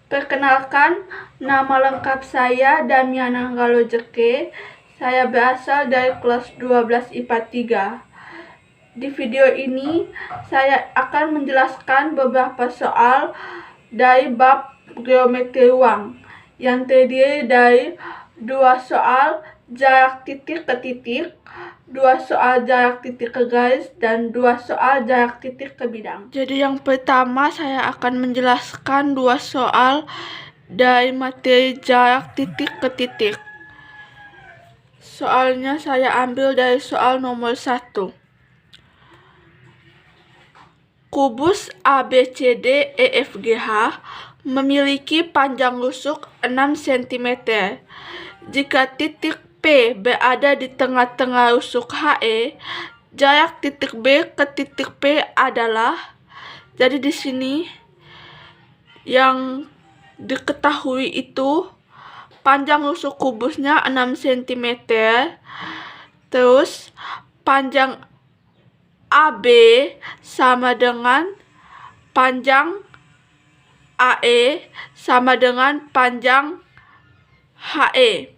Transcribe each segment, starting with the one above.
Perkenalkan, nama lengkap saya Damiana Galojeke. Saya berasal dari kelas 12 IPA 3. Di video ini, saya akan menjelaskan beberapa soal dari bab geometri ruang yang terdiri dari 2 soal jarak titik ke titik, 2 soal jarak titik ke garis, dan 2 soal jarak titik ke bidang. Jadi yang pertama saya akan menjelaskan 2 soal dari materi jarak titik ke titik. Soalnya saya ambil dari soal nomor 1. Kubus ABCD EFGH memiliki panjang rusuk 6 cm. Jika titik P berada di tengah-tengah rusuk HE, jarak titik B ke titik P adalah, jadi di sini yang diketahui itu panjang rusuk kubusnya 6 cm, terus panjang AB sama dengan panjang AE sama dengan panjang HE,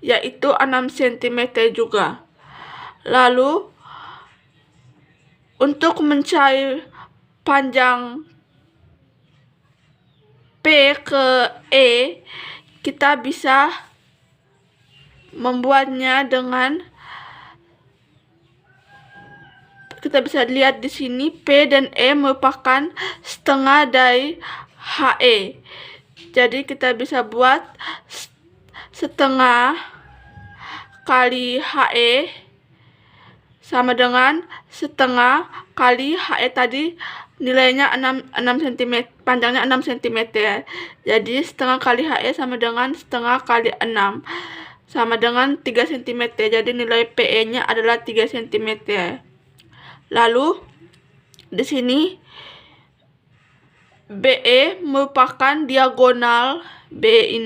yaitu 6 cm juga. Lalu untuk mencari panjang P ke E, kita bisa membuatnya dengan, kita bisa lihat di sini P dan E merupakan setengah dari HE. Jadi kita bisa buat setengah kali HE sama dengan setengah kali HE tadi, nilainya 6 cm, panjangnya 6 cm. Jadi setengah kali HE sama dengan setengah kali 6 sama dengan 3 cm. Jadi nilai PE-nya adalah 3 cm. Lalu di sini BE merupakan diagonal, BE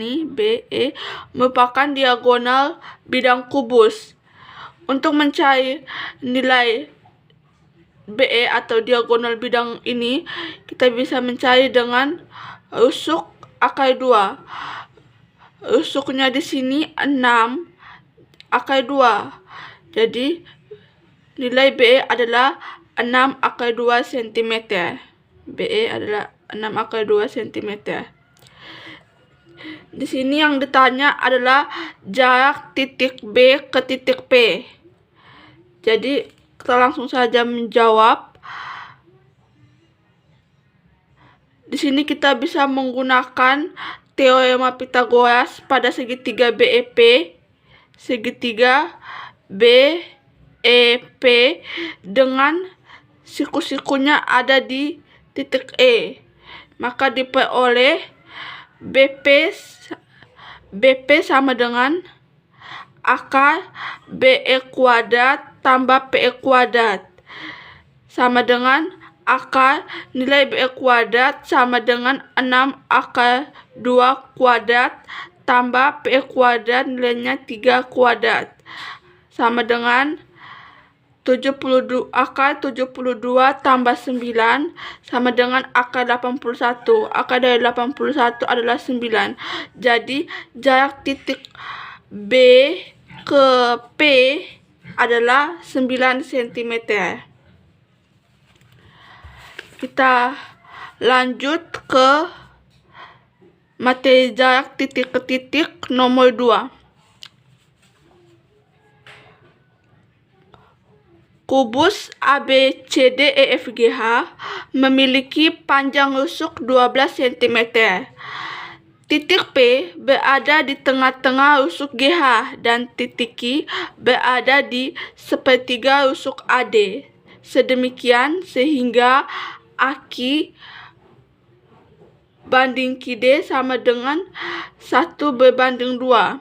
merupakan diagonal bidang kubus. Untuk mencari nilai BE atau diagonal bidang ini, kita bisa mencari dengan rusuk akar 2. Rusuknya di sini 6 akar 2. Jadi nilai BE adalah 6 akar 2 cm. BE adalah 6 akar 2 cm. Di sini yang ditanya adalah jarak titik B ke titik P. Jadi kita langsung saja menjawab. Di sini kita bisa menggunakan teorema Pythagoras pada segitiga BEP, segitiga BEP dengan siku-sikunya ada di titik E. Maka diperoleh BP sama dengan akar BE kuadrat tambah PE kuadrat sama dengan akar nilai BE kuadrat sama dengan 6 akar 2 kuadrat tambah PE kuadrat nilainya 3 kuadrat sama dengan 72, akar 72 tambah 9 sama dengan akar 81. Akar dari 81 adalah 9. Jadi jarak titik B ke P adalah 9 cm. Kita lanjut ke materi jarak titik ke titik nomor 2. Kubus ABCDEFGH memiliki panjang rusuk 12 cm. Titik P berada di tengah-tengah rusuk GH dan titik Q berada di sepertiga rusuk AD. Sedemikian sehingga AQ banding QD sama dengan 1/2.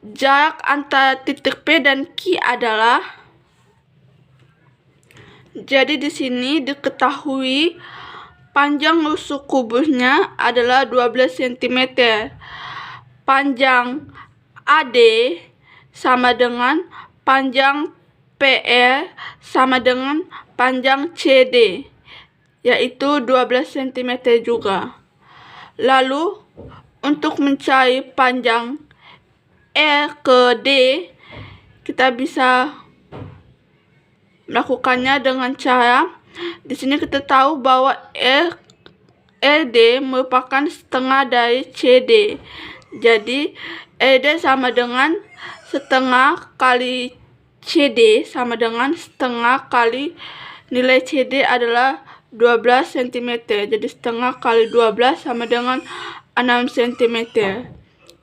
Jarak antara titik P dan Q adalah, jadi di sini diketahui panjang rusuk kubusnya adalah 12 cm. Panjang AD sama dengan panjang PL sama dengan panjang CD, yaitu 12 cm juga. Lalu untuk mencari panjang E ke D, kita bisa melakukannya dengan cara di sini kita tahu bahwa ED merupakan setengah dari CD. Jadi ED sama dengan setengah kali CD sama dengan setengah kali nilai CD adalah 12 cm. Jadi setengah kali 12 sama dengan 6 cm.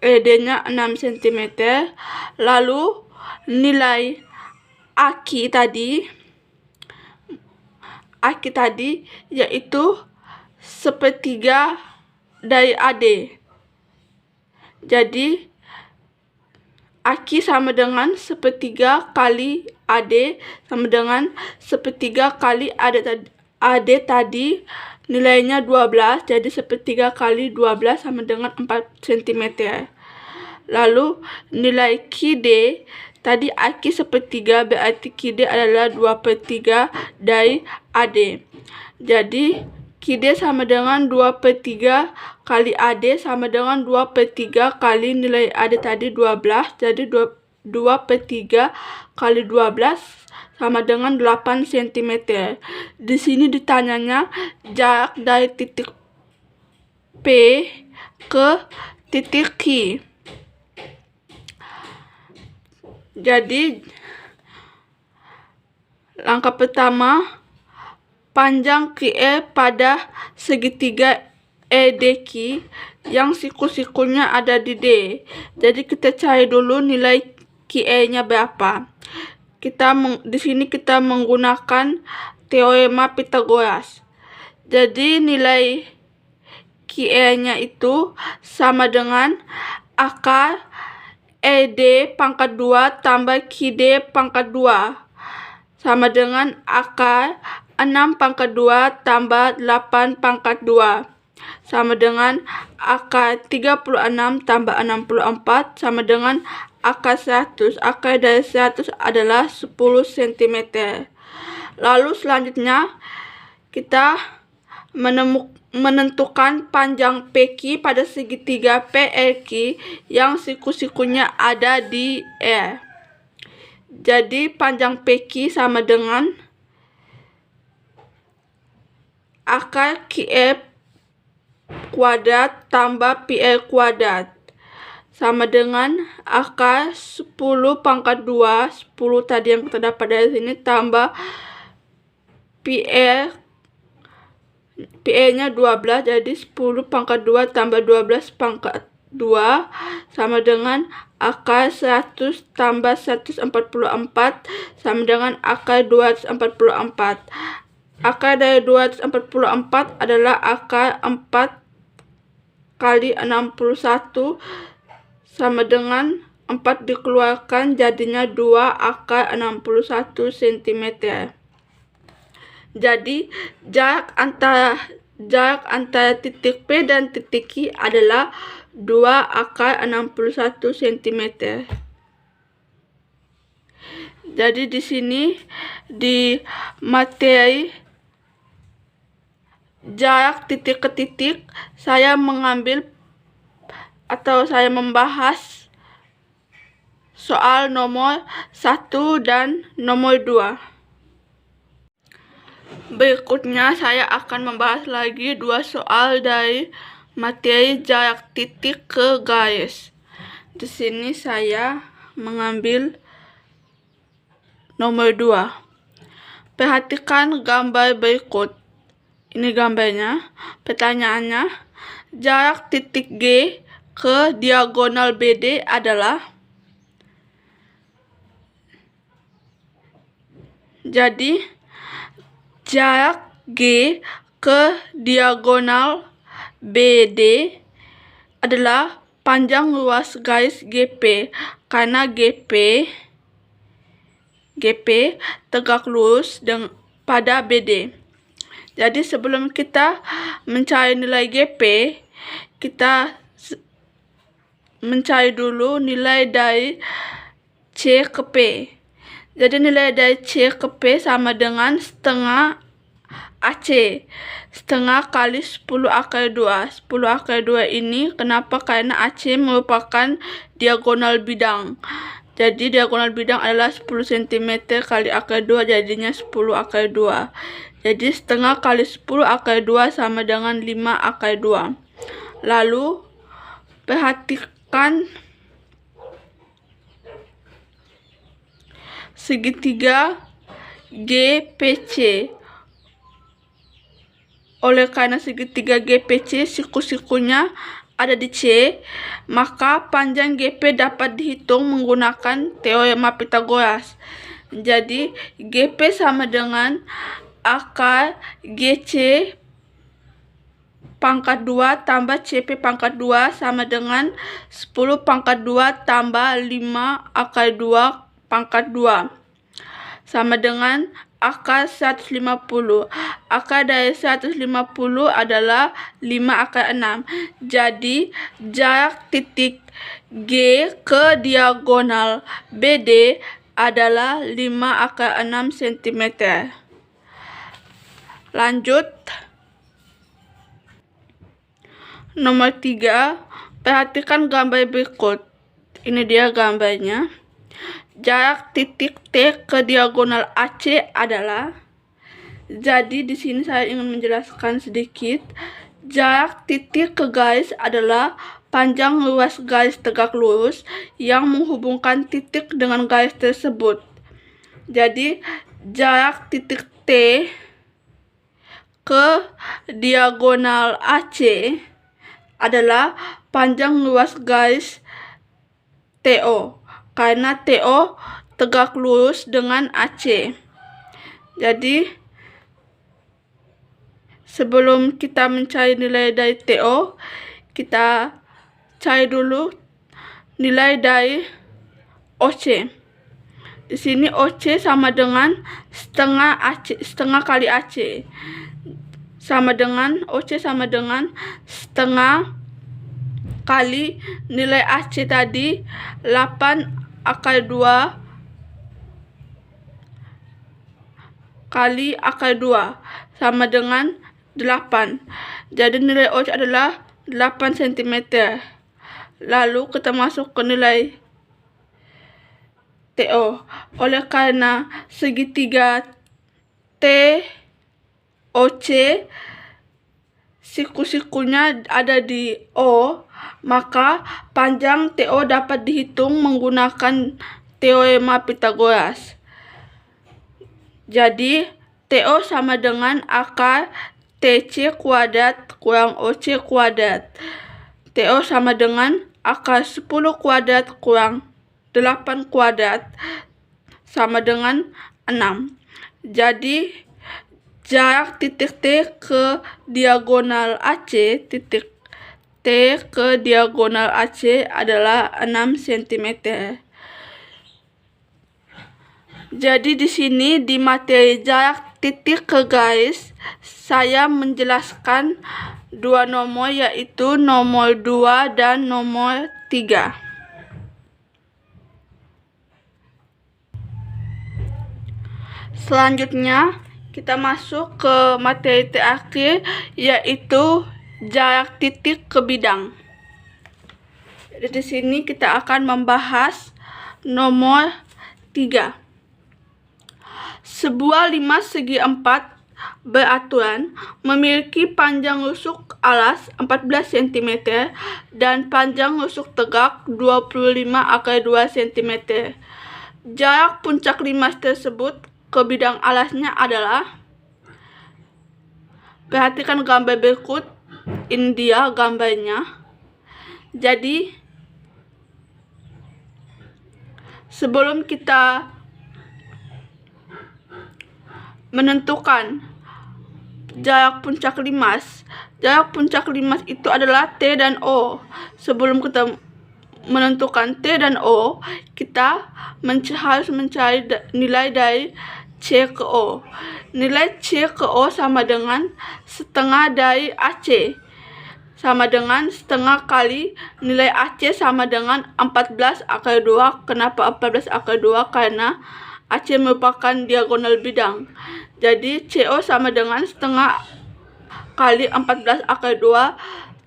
ED-nya 6 cm. Lalu nilai aki tadi yaitu sepertiga dari AD. Jadi aki sama dengan sepertiga kali AD sama dengan sepertiga kali AD tadi nilainya 12, jadi sepertiga kali 12 sama dengan 4 cm. Lalu nilai QD tadi aki sepertiga, berarti QD adalah 2/3 dari AD. Jadi QD sama dengan 2/3 kali AD sama dengan 2/3 kali nilai AD tadi 12. Jadi 2/3 kali 12 sama dengan 8 cm. Di sini ditanyanya jarak dari titik P ke titik Q. Jadi langkah pertama, panjang QE pada segitiga EDQ yang siku-sikunya ada di D. Jadi kita cari dulu nilai QE-nya berapa. Di sini kita menggunakan teorema Pythagoras. Jadi nilai QE-nya itu sama dengan akar ED pangkat 2 tambah QD pangkat 2 sama dengan akar 6 pangkat 2 tambah 8 pangkat 2 sama dengan akar 36 tambah 64 sama dengan akar 100. Akar dari 100 adalah 10 cm. Lalu selanjutnya kita menentukan panjang PQ pada segitiga PLQ yang siku-sikunya ada di R. Jadi panjang PQ sama dengan akar QE kuadrat tambah PL kuadrat sama dengan akar 10 pangkat 2, 10 tadi yang kita dapat dari sini, tambah PE-nya 12, jadi 10 pangkat 2 tambah 12 pangkat 2 sama dengan akar 100 tambah 144 sama dengan akar 244. Akar dari 244 adalah akar 4 kali 61 sama dengan 4 dikeluarkan jadinya 2 akar 61 cm. Jadi jarak antara titik P dan titik Q adalah 2 akar 61 cm. Jadi di sini di materi jarak titik ke titik saya membahas soal nomor 1 dan nomor 2. Berikutnya saya akan membahas lagi 2 soal dari materi jarak titik ke garis. Di sini saya mengambil nomor 2. Perhatikan gambar berikut. Ini gambarnya. Pertanyaannya, jarak titik G ke diagonal BD adalah. Jadi jarak G ke diagonal BD adalah panjang luas garis GP, karena GP tegak lurus pada BD. Jadi sebelum kita mencari nilai GP, kita mencari dulu nilai dari C ke P. Jadi nilai dari C ke P sama dengan setengah AC. Setengah kali 10 akar 2. 10 akar 2 ini kenapa? Karena AC merupakan diagonal bidang. Jadi diagonal bidang adalah 10 cm kali akar 2, jadinya 10 akar 2. Jadi setengah kali 10 akar 2 sama dengan 5 akar 2. Lalu perhatikan segitiga GPC. Oleh karena segitiga GPC siku-sikunya ada di C, maka panjang GP dapat dihitung menggunakan teorema Pythagoras. Jadi GP sama dengan akar GC pangkat 2 tambah CP pangkat 2 sama dengan 10 pangkat 2 tambah 5 akar 2 pangkat 2 sama dengan akar 150. Akar dari 150 adalah 5 akar 6. Jadi jarak titik G ke diagonal BD adalah 5 akar 6 cm. Lanjut. Nomor 3, perhatikan gambar berikut. Ini dia gambarnya. Jarak titik T ke diagonal AC adalah, jadi di sini saya ingin menjelaskan sedikit. Jarak titik ke garis adalah panjang luas garis tegak lurus yang menghubungkan titik dengan garis tersebut. Jadi jarak titik T ke diagonal AC adalah panjang luas garis TO, karena TO tegak lurus dengan AC. Jadi sebelum kita mencari nilai dari TO, kita cari dulu nilai dari OC. Di sini OC sama dengan setengah kali AC. Sama dengan OC sama dengan setengah kali nilai AC tadi, 8 akar 2 kali akar 2 sama dengan 8. Jadi nilai OC adalah 8 cm. Lalu kita masuk ke nilai TO. Oleh karena segitiga TOC siku-sikunya ada di O, maka panjang TO dapat dihitung menggunakan teorema Pythagoras. Jadi TO sama dengan akar TC kuadrat kurang OC kuadrat. TO sama dengan akar 10 kuadrat kurang 8 kuadrat sama dengan 6. Jadi jarak titik T ke diagonal AC, titik T ke diagonal AC adalah 6 cm. Jadi di sini di materi jarak titik ke garis saya menjelaskan dua nomor, yaitu nomor 2 dan nomor 3. Selanjutnya kita masuk ke materi terakhir, yaitu jarak titik ke bidang. Jadi di sini kita akan membahas nomor 3. Sebuah 5 segi 4 beraturan memiliki panjang rusuk alas 14 cm dan panjang rusuk tegak 25 akar 2 cm. Jarak puncak limas tersebut ke bidang alasnya adalah, perhatikan gambar berikut, ini dia gambarnya. Jadi sebelum kita menentukan jarak puncak limas itu adalah T dan O. Sebelum kita menentukan T dan O, kita harus mencari nilai dari C ke O. Nilai C ke O sama dengan setengah dari AC, sama dengan setengah kali nilai AC sama dengan 14 akar 2. Kenapa 14 akar 2? Karena AC merupakan diagonal bidang. Jadi CO sama dengan setengah kali 14 akar 2.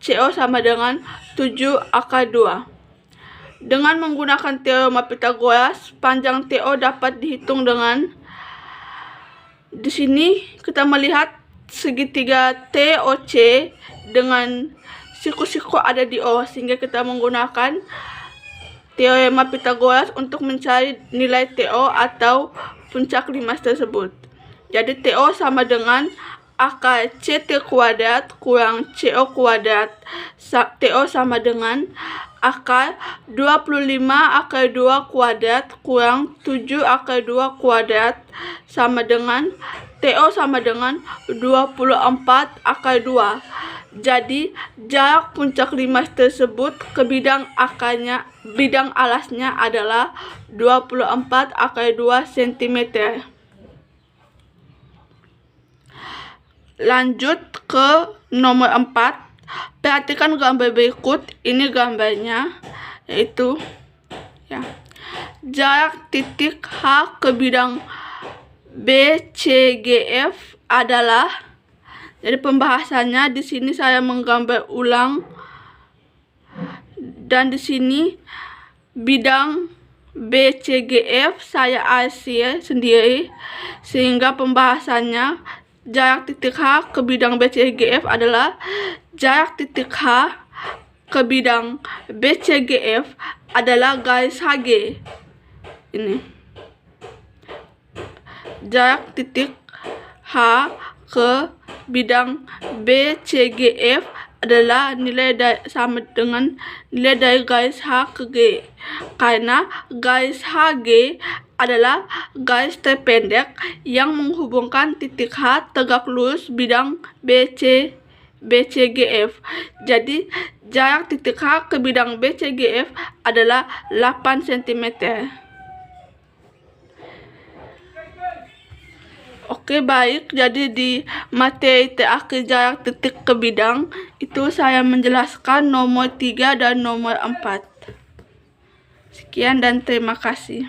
CO sama dengan 7 akar 2. Dengan menggunakan teorema Pythagoras, panjang TO dapat dihitung dengan di sini kita melihat segitiga TOC dengan siku-siku ada di O, sehingga kita menggunakan teorema Pythagoras untuk mencari nilai TO atau puncak limas tersebut. Jadi TO sama dengan akar CT kuadrat kurang CO kuadrat. TO sama dengan akar 25 akar 2 kuadrat kurang 7 akar 2 kuadrat sama dengan TO sama dengan 24 akar 2. Jadi jarak puncak limas tersebut ke bidang alasnya adalah 24 akar 2 cm. Lanjut ke nomor 4. Perhatikan gambar berikut. Ini gambarnya, yaitu jarak titik H ke bidang BCGF adalah, jadi pembahasannya di sini saya menggambar ulang, dan di sini bidang BCGF saya arsir sendiri, sehingga pembahasannya jarak titik H ke bidang BCGF adalah jarak titik H ke bidang BCGF adalah garis HG. Ini jarak titik H ke bidang BCGF adalah sama dengan nilai dari garis H ke G, karena garis HG adalah garis terpendek yang menghubungkan titik H tegak lurus bidang BCGF. Jadi jarak titik H ke bidang BCGF adalah 8 cm. Oke, baik. Jadi di materi terakhir jarak titik ke bidang itu saya menjelaskan nomor 3 dan nomor 4. Sekian dan terima kasih.